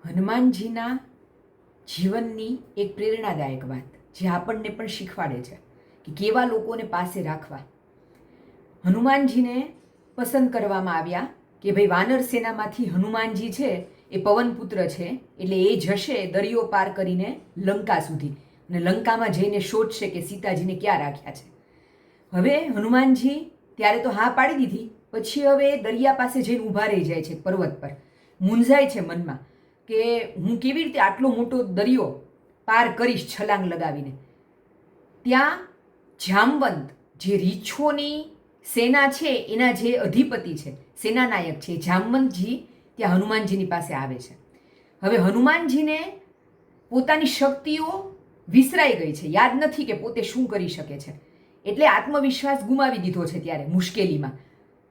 હનુમાનજીના જીવનની એક પ્રેરણાદાયક વાત જે આપણને પણ શીખવાડે છે કે કેવા લોકોને પાસે રાખવા. હનુમાનજીને પસંદ કરવામાં આવ્યા કે ભાઈ વાનર સેનામાંથી હનુમાનજી છે એ પવનપુત્ર છે, એટલે એ જશે દરિયો પાર કરીને લંકા સુધી અને લંકામાં જઈને શોધશે કે સીતાજીને ક્યાં રાખ્યા છે. હવે હનુમાનજી ત્યારે તો હા પાડી દીધી, પછી હવે દરિયા પાસે જઈને ઊભા રહી જાય છે પર્વત પર, મૂંઝાય છે મનમાં કે હું કેવી રીતે આટલો મોટો દરિયો પાર કરીશ છલાંગ લગાવીને. ત્યાં જામવંત જે રીછોની સેના છે એના જે અધિપતિ છે, સેનાનાયક છે, જામવંતજી ત્યાં હનુમાનજીની પાસે આવે છે. હવે હનુમાનજીને પોતાની શક્તિઓ વિસરાઈ ગઈ છે, યાદ નથી કે પોતે શું કરી શકે છે, એટલે આત્મવિશ્વાસ ગુમાવી દીધો છે ત્યારે મુશ્કેલીમાં.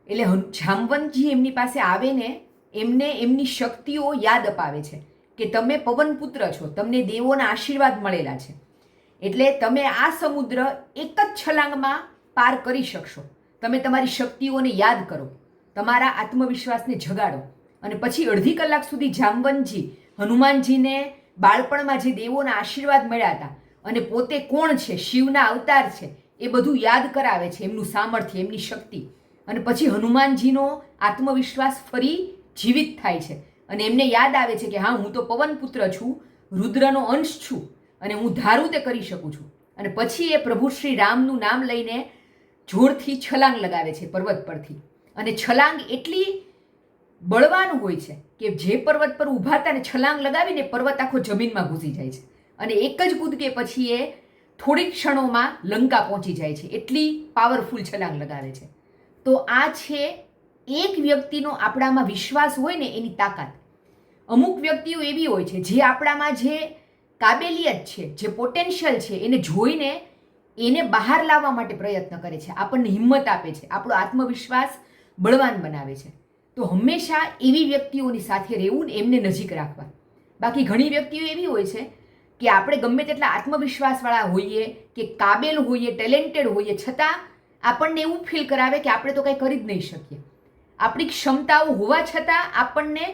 એટલે જામવંતજી એમની પાસે આવે ને એમને એમની શક્તિઓ યાદ અપાવે છે કે તમે પવનપુત્ર છો, તમને દેવોના આશીર્વાદ મળેલા છે, એટલે તમે આ સમુદ્ર એક જ છલાંગમાં પાર કરી શકશો. તમે તમારી શક્તિઓને યાદ કરો, તમારા આત્મવિશ્વાસને જગાડો. અને પછી અડધી કલાક સુધી જામવંતજી હનુમાનજીને બાળપણમાં જે દેવોના આશીર્વાદ મળ્યા હતા અને પોતે કોણ છે, શિવના અવતાર છે, એ બધું યાદ કરાવે છે, એમનું સામર્થ્ય, એમની શક્તિ. અને પછી હનુમાનજીનો આત્મવિશ્વાસ ફરી જીવિત થાય છે અને એમને યાદ આવે છે કે હા, હું તો પવનપુત્ર છું, રુદ્રનો અંશ છું અને હું ધારું તે કરી શકું છું. અને પછી એ પ્રભુ શ્રી રામનું નામ લઈને જોરથી છલાંગ લગાવે છે પર્વત પરથી. અને છલાંગ એટલી બળવાન હોય છે કે જે પર્વત પર ઊભા હતા ને છલાંગ લગાવીને પર્વત આખો જમીનમાં ઘૂસી જાય છે અને એક જ કૂદકે પછી એ થોડીક ક્ષણોમાં લંકા પહોંચી જાય છે. એટલી પાવરફુલ છલાંગ લગાવે છે. તો આ છે એક વ્યક્તિનો આપણામાં વિશ્વાસ હોય ને એની તાકાત. અમુક વ્યક્તિઓ એવી હોય છે જે આપણામાં જે કાબેલિયત છે, જે પોટેન્શિયલ છે, એને જોઈને એને બહાર લાવવા માટે પ્રયત્ન કરે છે, આપણને હિંમત આપે છે, આપણો આત્મવિશ્વાસ બળવાન બનાવે છે. તો હંમેશા એવી વ્યક્તિઓની સાથે રહેવું ને એમને નજીક રાખવા. બાકી ઘણી વ્યક્તિઓ એવી હોય છે કે આપણે ગમે તેટલા આત્મવિશ્વાસવાળા હોઈએ કે કાબેલ હોઈએ, ટેલેન્ટેડ હોઈએ, છતાં આપણને એવું ફીલ કરાવે કે આપણે તો કંઈ કરી જ નહીં શકીએ. આપણી ક્ષમતાઓ હોવા છતાં આપણને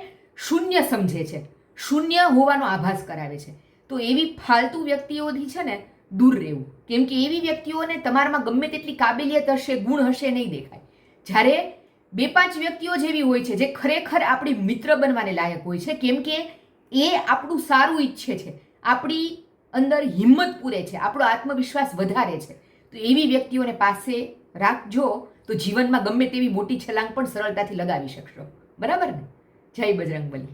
શૂન્ય સમજે છે, શૂન્ય હોવાનો આભાસ કરાવે છે. તો એવી ફાલતુ વ્યક્તિઓથી છે ને દૂર રહેવું, કેમ કે એવી વ્યક્તિઓને તમારામાં ગમે તેટલી કાબેલિયત હશે, ગુણ હશે, નહીં દેખાય. જ્યારે 2-5 વ્યક્તિઓ જેવી હોય છે જે ખરેખર આપણી મિત્ર બનવાને લાયક હોય છે, કેમ કે એ આપણું સારું ઈચ્છે છે, આપણી અંદર હિંમત પૂરે છે, આપણો આત્મવિશ્વાસ વધારે છે. તો એવી વ્યક્તિઓને પાસે રાખજો તો જીવનમાં ગમે તેવી મોટી છલાંગ પણ સરળતાથી લગાવી શકશો. બરાબર ને? જય બજરંગબલી.